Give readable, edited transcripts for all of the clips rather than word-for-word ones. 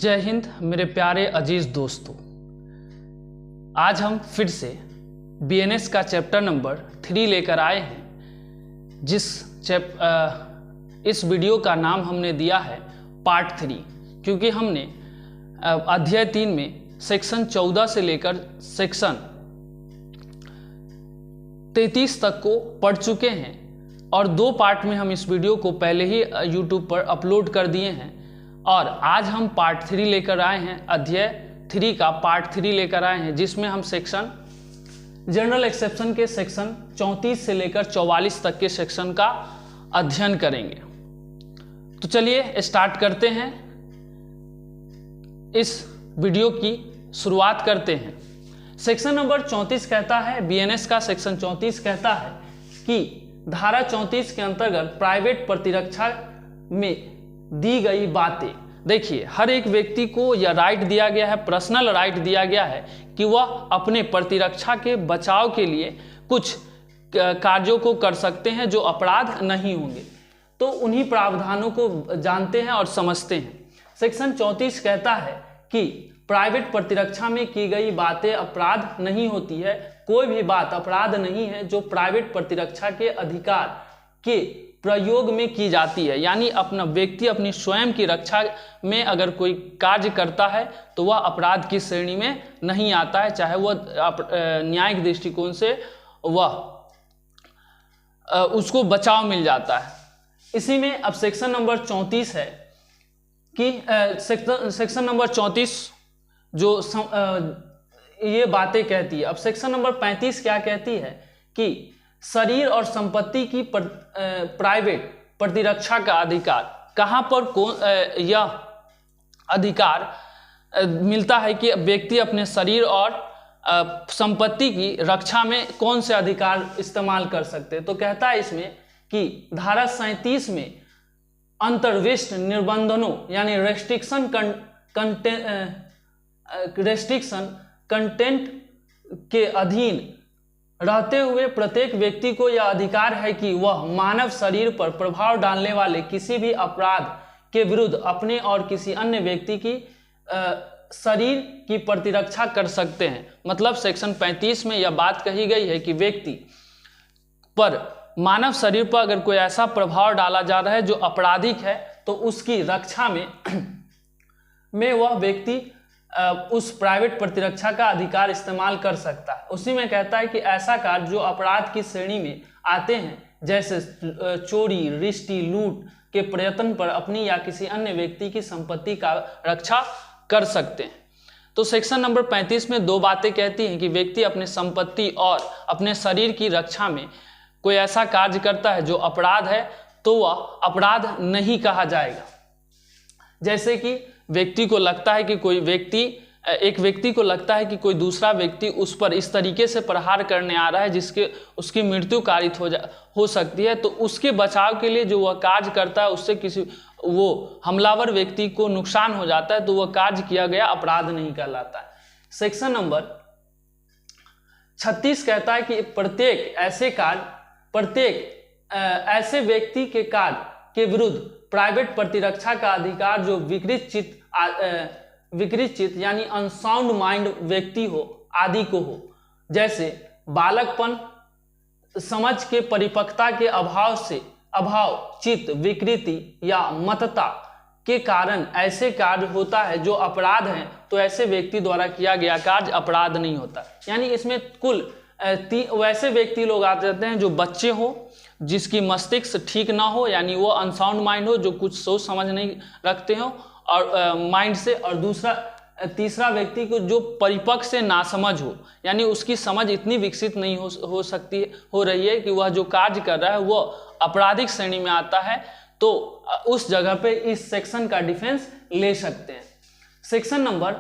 जय हिंद मेरे प्यारे अजीज दोस्तों। आज हम फिर से बीएनएस का चैप्टर नंबर 3 लेकर आए हैं। इस वीडियो का नाम हमने दिया है पार्ट 3, क्योंकि हमने अध्याय 3 में सेक्शन 14 से लेकर सेक्शन 33 तक को पढ़ चुके हैं और 2 पार्ट में हम इस वीडियो को पहले ही यूट्यूब पर अपलोड कर दिए हैं। और आज हम पार्ट 3 लेकर आए हैं, अध्याय 3 का पार्ट 3 लेकर आए हैं, जिसमें हम सेक्शन जनरल एक्सेप्शन के सेक्शन 34 से लेकर 44 तक के सेक्शन का अध्ययन करेंगे। तो चलिए स्टार्ट करते हैं, इस वीडियो की शुरुआत करते हैं। सेक्शन नंबर 34 कहता है, बीएनएस का सेक्शन 34 कहता है कि धारा 34 के अंतर्गत प्राइवेट प्रतिरक्षा में दी गई बातें, देखिए हर एक व्यक्ति को यह राइट दिया गया है, पर्सनल राइट दिया गया है कि वह अपने प्रतिरक्षा के बचाव के लिए कुछ कार्यों को कर सकते हैं जो अपराध नहीं होंगे। तो उन्हीं प्रावधानों को जानते हैं और समझते हैं। सेक्शन 34 कहता है कि प्राइवेट प्रतिरक्षा में की गई बातें अपराध नहीं होती है। कोई भी बात अपराध नहीं है जो प्राइवेट प्रतिरक्षा के अधिकार के प्रयोग में की जाती है। यानी अपना व्यक्ति अपनी स्वयं की रक्षा में अगर कोई कार्य करता है तो वह अपराध की श्रेणी में नहीं आता है, चाहे वह न्यायिक दृष्टिकोण से वह उसको बचाव मिल जाता है। इसी में अब सेक्शन नंबर 34 है कि सेक्शन नंबर 34 जो ये बातें कहती है। अब सेक्शन नंबर 35 क्या कहती है कि शरीर और संपत्ति की प्राइवेट प्रतिरक्षा का अधिकार, कहाँ पर यह अधिकार मिलता है कि व्यक्ति अपने शरीर और संपत्ति की रक्षा में कौन से अधिकार इस्तेमाल कर सकते हैं। तो कहता है इसमें कि धारा 37 में अंतर्विष्ट निर्बंधनों यानी रेस्ट्रिक्शन कंटेंट के अधीन रहते हुए प्रत्येक व्यक्ति को यह अधिकार है कि वह मानव शरीर पर प्रभाव डालने वाले किसी भी अपराध के विरुद्ध अपने और किसी अन्य व्यक्ति की शरीर की प्रतिरक्षा कर सकते हैं। मतलब सेक्शन 35 में यह बात कही गई है कि व्यक्ति पर मानव शरीर पर अगर कोई ऐसा प्रभाव डाला जा रहा है जो आपराधिक है तो उसकी रक्षा में वह व्यक्ति उस प्राइवेट प्रतिरक्षा का अधिकार इस्तेमाल कर सकता है। उसी में कहता है कि ऐसा कार्य जो अपराध की श्रेणी में आते हैं, जैसे चोरी, रिश्ती, लूट के प्रयत्न पर अपनी या किसी अन्य व्यक्ति की संपत्ति का रक्षा कर सकते हैं। तो सेक्शन नंबर 35 में 2 बातें कहती हैं कि व्यक्ति अपने संपत्ति और अपने शरीर की रक्षा में कोई ऐसा कार्य करता है जो अपराध है तो वह अपराध नहीं कहा जाएगा। जैसे कि व्यक्ति को लगता है कि एक व्यक्ति को लगता है कि कोई दूसरा व्यक्ति उस पर इस तरीके से प्रहार करने आ रहा है जिसके उसकी मृत्यु कारित हो सकती है, तो उसके बचाव के लिए जो वह कार्य करता है उससे वो हमलावर व्यक्ति को नुकसान हो जाता है तो वह कार्य किया गया अपराध नहीं कहलाता है। सेक्शन नंबर 36 कहता है कि प्रत्येक ऐसे व्यक्ति के कार्य के विरुद्ध प्राइवेट प्रतिरक्षा का अधिकार जो विकृत चित्त यानी अनसाउंड माइंड व्यक्ति हो आदि को हो, जैसे बालकपन, समझ के परिपक्वता के अभाव, चित्त विकृति या मतता के कारण ऐसे कार्य होता है जो अपराध है, तो ऐसे व्यक्ति द्वारा किया गया कार्य अपराध नहीं होता। यानी इसमें कुल वैसे व्यक्ति लोग आ जाते हैं जो बच्चे हो, जिसकी मस्तिष्क ठीक ना हो, यानी वो अनसाउंड माइंड हो, जो कुछ सोच समझ नहीं रखते हो और माइंड से, और तीसरा व्यक्ति को जो परिपक्व से नासमझ हो, यानी उसकी समझ इतनी विकसित नहीं हो रही है कि वह जो कार्य कर रहा है वो आपराधिक श्रेणी में आता है, तो उस जगह पे इस सेक्शन का डिफेंस ले सकते हैं। सेक्शन नंबर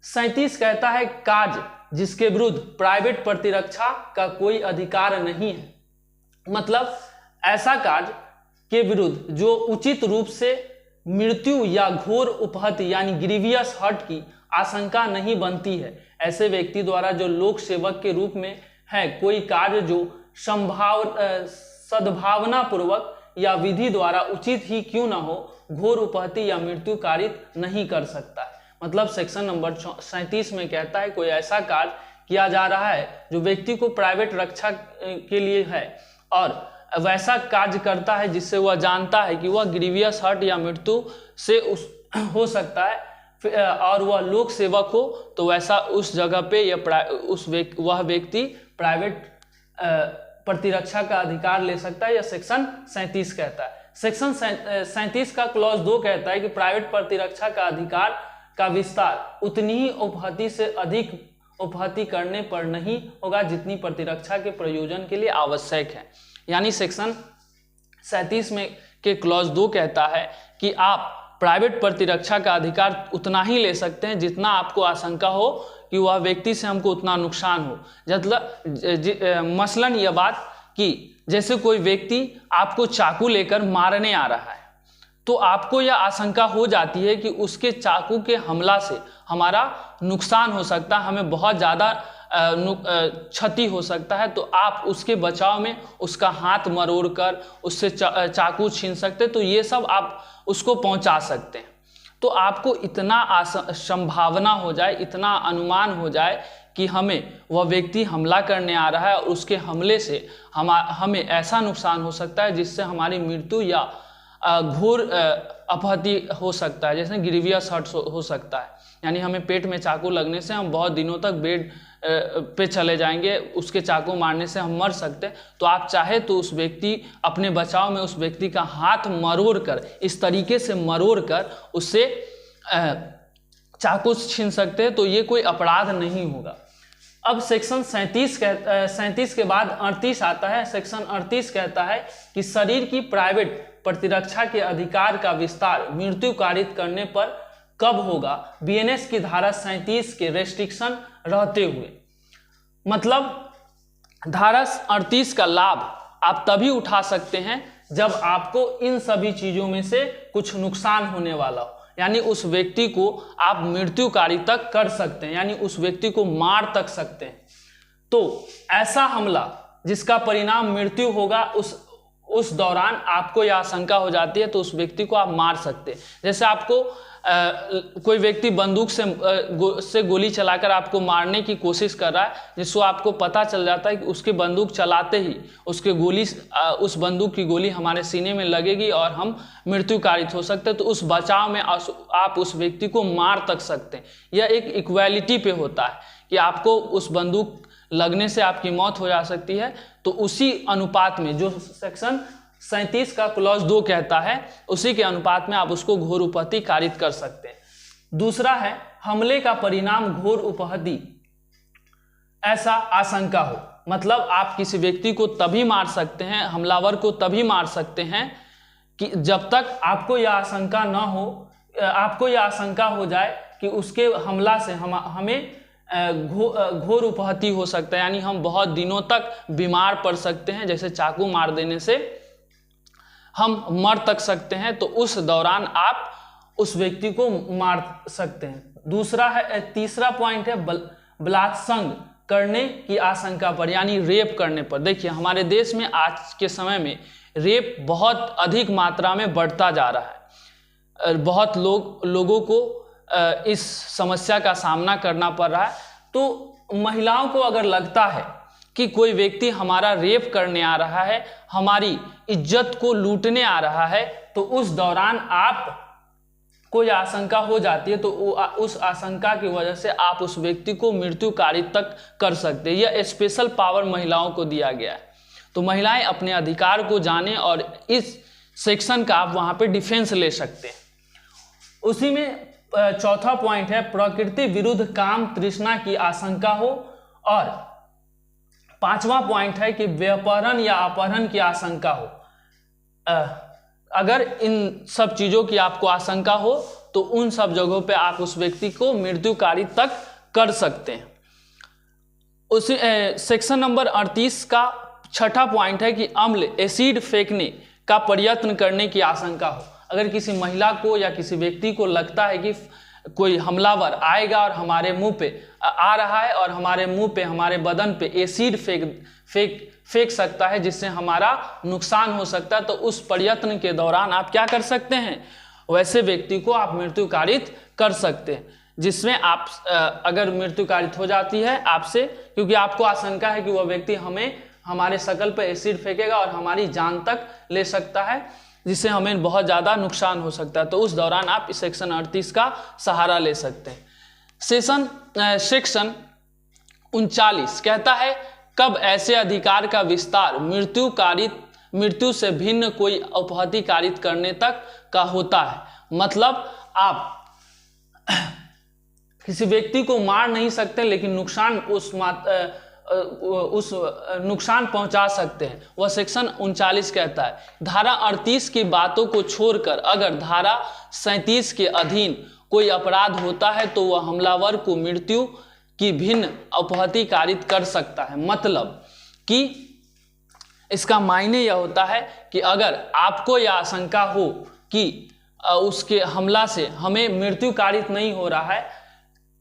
37 कहता है कार्य जिसके विरुद्ध प्राइवेट प्रतिरक्षा का कोई अधिकार नहीं है। मतलब ऐसा कार्य के विरुद्ध जो उचित रूप से मृत्यु या घोर उपहति यानी ग्रीवियस हर्ट की आशंका नहीं बनती है, ऐसे व्यक्ति द्वारा जो लोक सेवक के रूप में है कोई कार्य जो सद्भावना पूर्वक या विधि द्वारा उचित ही क्यों न हो, घोर उपहति या मृत्यु कारित नहीं कर सकता है। मतलब सेक्शन नंबर 37 में कहता है कोई ऐसा कार्य किया जा रहा है जो व्यक्ति को प्राइवेट रक्षा के लिए है और वैसा कार्य करता है जिससे वह जानता है कि वह ग्रीवियस हर्ट या मृत्यु से हो सकता है और वह लोक सेवक हो, तो वैसा उस जगह पे या वह व्यक्ति प्राइवेट प्रतिरक्षा का अधिकार ले सकता है। यह सेक्शन 37 कहता है। सेक्शन 37 का क्लॉज 2 कहता है कि प्राइवेट प्रतिरक्षा का अधिकार का विस्तार उतनी ही उपहति से अधिक उपहति करने पर नहीं होगा जितनी प्रतिरक्षा के प्रयोजन के लिए आवश्यक है। यानी सेक्शन 37 में के क्लॉज 2 कहता है कि आप प्राइवेट प्रतिरक्षा का अधिकार उतना ही ले सकते हैं जितना आपको आशंका हो कि वह व्यक्ति से हमको उतना नुकसान हो। मसलन यह बात कि जैसे कोई व्यक्ति आपको चाकू लेकर मारने आ रहा है, तो आपको यह आशंका हो जाती है कि उसके चाकू के हमला से हमारा नुकसान हो सकता है, हमें बहुत ज़्यादा क्षति हो सकता है, तो आप उसके बचाव में उसका हाथ मरोड़ कर उससे चाकू छीन सकते, तो ये सब आप उसको पहुंचा सकते हैं। तो आपको इतना संभावना हो जाए, इतना अनुमान हो जाए कि हमें वह व्यक्ति हमला करने आ रहा है और उसके हमले से हमें ऐसा नुकसान हो सकता है जिससे हमारी मृत्यु या घोर अपहति हो सकता है, जैसे ग्रीवियस हर्ट हो सकता है। यानी हमें पेट में चाकू लगने से हम बहुत दिनों तक बेड पे चले जाएंगे, उसके चाकू मारने से हम मर सकते हैं। तो आप चाहे तो उस व्यक्ति अपने बचाव में उस व्यक्ति का हाथ मरोड़ कर, इस तरीके से मरोड़ कर उससे चाकू छीन सकते हैं, तो ये कोई अपराध नहीं होगा। अब सेक्शन 37 के बाद 38 आता है। सेक्शन 38 कहता है कि शरीर की प्राइवेट प्रतिरक्षा के अधिकार का विस्तार मृत्यु कारित करने पर कब होगा, बीएनएस की धारा 37 के रेस्ट्रिक्शन रहते हुए। मतलब धारा 38 का लाभ आप तभी उठा सकते हैं जब आपको इन सभी चीजों में से कुछ नुकसान होने वाला हो, यानी उस व्यक्ति को आप मृत्युकारी तक कर सकते हैं, यानी उस व्यक्ति को मार तक सकते हैं। तो ऐसा हमला जिसका परिणाम मृत्यु होगा, उस दौरान आपको यह आशंका हो जाती है तो उस व्यक्ति को आप मार सकते हैं। जैसे आपको कोई व्यक्ति बंदूक से गोली चलाकर आपको मारने की कोशिश कर रहा है, जिसको आपको पता चल जाता है कि उसके बंदूक चलाते ही उस बंदूक की गोली हमारे सीने में लगेगी और हम मृत्यु कारित हो सकते हैं, तो उस बचाव में आप उस व्यक्ति को मार तक सकते हैं। यह एक इक्वालिटी पे होता है कि आपको उस बंदूक लगने से आपकी मौत हो जा सकती है, तो उसी अनुपात में जो सेक्शन 37 का क्लॉज 2 कहता है, उसी के अनुपात में आप उसको घोर उपहति कारित कर सकते हैं। दूसरा है हमले का परिणाम घोर उपहति ऐसा आशंका हो। मतलब आप किसी व्यक्ति को तभी मार सकते हैं, हमलावर को तभी मार सकते हैं कि जब तक आपको यह आशंका न हो, आपको यह आशंका हो जाए कि उसके हमला से हमें घोर उपहति हो सकता है, यानी हम बहुत दिनों तक बीमार पड़ सकते हैं, जैसे चाकू मार देने से हम मर तक सकते हैं, तो उस दौरान आप उस व्यक्ति को मार सकते हैं। तीसरा पॉइंट है बलात्संग करने की आशंका पर, यानी रेप करने पर। देखिए हमारे देश में आज के समय में रेप बहुत अधिक मात्रा में बढ़ता जा रहा है, बहुत लोगों को इस समस्या का सामना करना पड़ रहा है। तो महिलाओं को अगर लगता है कि कोई व्यक्ति हमारा रेप करने आ रहा है, हमारी इज्जत को लूटने आ रहा है, तो उस दौरान आप कोई आशंका हो जाती है, तो उस आशंका की वजह से आप उस व्यक्ति को मृत्यु कारित तक कर सकते हैं। यह स्पेशल पावर महिलाओं को दिया गया है। तो महिलाएं अपने अधिकार को जाने और इस सेक्शन का आप वहां पे डिफेंस ले सकते हैं। उसी में चौथा पॉइंट है प्रकृति विरुद्ध काम तृष्णा की आशंका हो, और पांचवा पॉइंट है कि व्यापहरण या अपहरण की आशंका हो। अगर इन सब चीजों की आपको आशंका हो तो उन सब जगहों पे आप उस व्यक्ति को मृत्युकारी तक कर सकते हैं। उसी सेक्शन नंबर 38 का छठा पॉइंट है कि अम्ल एसिड फेंकने का प्रयत्न करने की आशंका हो। अगर किसी महिला को या किसी व्यक्ति को लगता है कि कोई हमलावर आएगा और हमारे मुंह पे आ रहा है और हमारे मुंह पे, हमारे बदन पे एसिड फेंक सकता है जिससे हमारा नुकसान हो सकता है, तो उस प्रयत्न के दौरान आप क्या कर सकते हैं, वैसे व्यक्ति को आप मृत्यु कारित कर सकते हैं। जिसमें आप अगर मृत्यु कारित हो जाती है आपसे, क्योंकि आपको आशंका है कि वह व्यक्ति हमारे शकल पर एसिड फेंकेगा और हमारी जान तक ले सकता है, जिससे हमें बहुत ज़्यादा नुकसान हो सकता है, तो उस दौरान आप इस सेक्शन 38 का सहारा ले सकते हैं। सेक्शन 39 कहता है कब ऐसे अधिकार का विस्तार मृत्यु से भिन्न कोई अपहति कारित करने तक का होता है। मतलब आप किसी व्यक्ति को मार नहीं सकते, लेकिन नुकसान पहुंचा सकते हैं, वह सेक्शन 39 कहता है। धारा 38 की बातों को छोड़कर अगर धारा 37 के अधीन कोई अपराध होता है तो वह हमलावर को मृत्यु की भिन्न अपहति कारित कर सकता है। मतलब कि इसका मायने यह होता है कि अगर आपको यह आशंका हो कि उसके हमला से हमें मृत्यु कारित नहीं हो रहा है,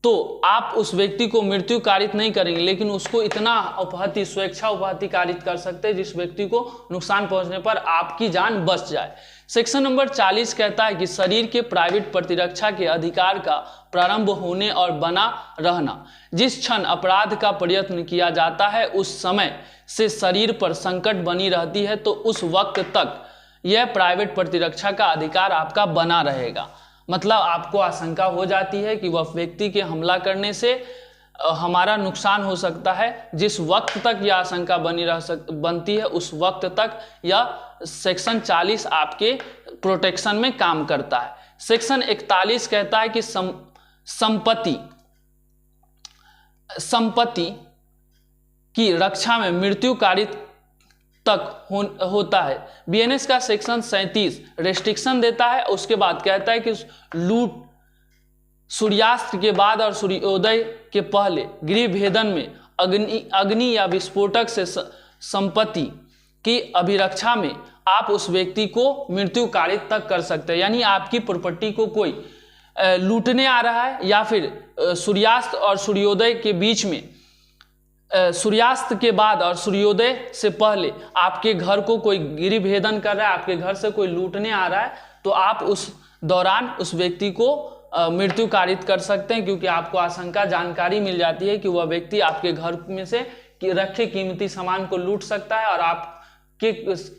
तो आप उस व्यक्ति को मृत्यु कारित नहीं करेंगे, लेकिन उसको इतना अपहति, स्वेच्छा अपहति कारित कर सकते हैं जिस व्यक्ति को नुकसान पहुंचने पर आपकी जान बच जाए। सेक्शन नंबर 40 कहता है कि शरीर के प्राइवेट प्रतिरक्षा के अधिकार का प्रारंभ होने और बना रहना। जिस क्षण अपराध का प्रयत्न किया जाता है उस समय से शरीर पर संकट बनी रहती है, तो उस वक्त तक यह प्राइवेट प्रतिरक्षा का अधिकार आपका बना रहेगा। मतलब आपको आशंका हो जाती है कि वह व्यक्ति के हमला करने से हमारा नुकसान हो सकता है, जिस वक्त तक यह आशंका बनती है उस वक्त तक यह सेक्शन 40 आपके प्रोटेक्शन में काम करता है। सेक्शन 41 कहता है कि संपत्ति की रक्षा में मृत्यु कारित तक होता है। बीएनएस का सेक्शन 37 रेस्ट्रिक्शन देता है। उसके बाद कहता है कि लूट सूर्यास्त के बाद और सूर्योदय के पहले गृह भेदन में अग्नि या विस्फोटक से संपत्ति की अभिरक्षा में आप उस व्यक्ति को मृत्यु कारित तक कर सकते हैं। यानी आपकी प्रॉपर्टी को कोई लूटने आ रहा है या फिर सूर्यास्त और सूर्योदय के बीच में, सूर्यास्त के बाद और सूर्योदय से पहले आपके घर को कोई गृह भेदन कर रहा है, आपके घर से कोई लूटने आ रहा है, तो आप उस दौरान उस व्यक्ति को मृत्यु कारित कर सकते हैं, क्योंकि आपको आशंका, जानकारी मिल जाती है कि वह व्यक्ति आपके घर में से रखे कीमती सामान को लूट सकता है और आपके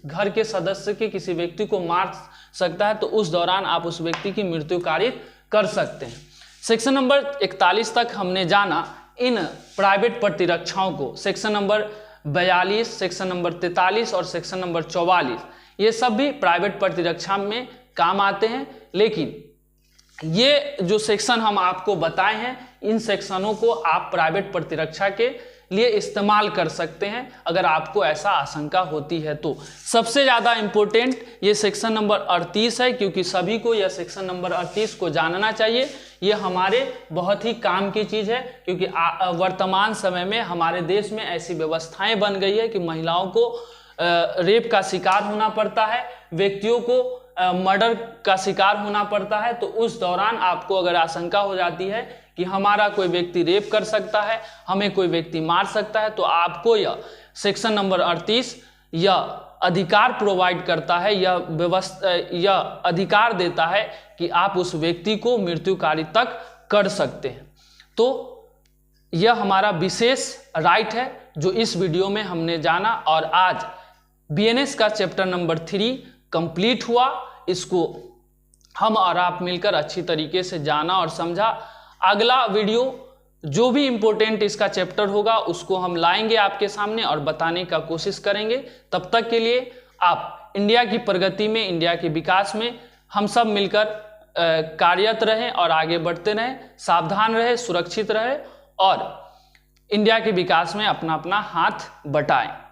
घर के सदस्य के किसी व्यक्ति को मार सकता है, तो उस दौरान आप उस व्यक्ति की मृत्यु कारित कर सकते हैं। सेक्शन नंबर 41 तक हमने जाना इन प्राइवेट प्रतिरक्षाओं को। सेक्शन नंबर 42, सेक्शन नंबर 43 और सेक्शन नंबर 44 ये सब भी प्राइवेट प्रतिरक्षा में काम आते हैं। लेकिन ये जो सेक्शन हम आपको बताए हैं, इन सेक्शनों को आप प्राइवेट प्रतिरक्षा के लिए इस्तेमाल कर सकते हैं अगर आपको ऐसा आशंका होती है तो। सबसे ज़्यादा इम्पोर्टेंट ये सेक्शन नंबर 38 है, क्योंकि सभी को यह सेक्शन नंबर 38 को जानना चाहिए। ये हमारे बहुत ही काम की चीज़ है, क्योंकि वर्तमान समय में हमारे देश में ऐसी व्यवस्थाएं बन गई है कि महिलाओं को रेप का शिकार होना पड़ता है, व्यक्तियों को मर्डर का शिकार होना पड़ता है। तो उस दौरान आपको अगर आशंका हो जाती है कि हमारा कोई व्यक्ति रेप कर सकता है, हमें कोई व्यक्ति मार सकता है, तो आपको यह सेक्शन नंबर 38 यह अधिकार प्रोवाइड करता है, यह अधिकार देता है कि आप उस व्यक्ति को मृत्यु कारित तक कर सकते हैं। तो यह हमारा विशेष राइट है जो इस वीडियो में हमने जाना, और आज बीएनएस का चैप्टर नंबर 3 कंप्लीट हुआ। इसको हम और आप मिलकर अच्छी तरीके से जाना और समझा। अगला वीडियो जो भी इम्पोर्टेंट इसका चैप्टर होगा उसको हम लाएंगे आपके सामने और बताने का कोशिश करेंगे। तब तक के लिए आप इंडिया की प्रगति में, इंडिया के विकास में हम सब मिलकर कार्यरत रहें और आगे बढ़ते रहें, सावधान रहें, सुरक्षित रहें और इंडिया के विकास में अपना अपना हाथ बटाएं।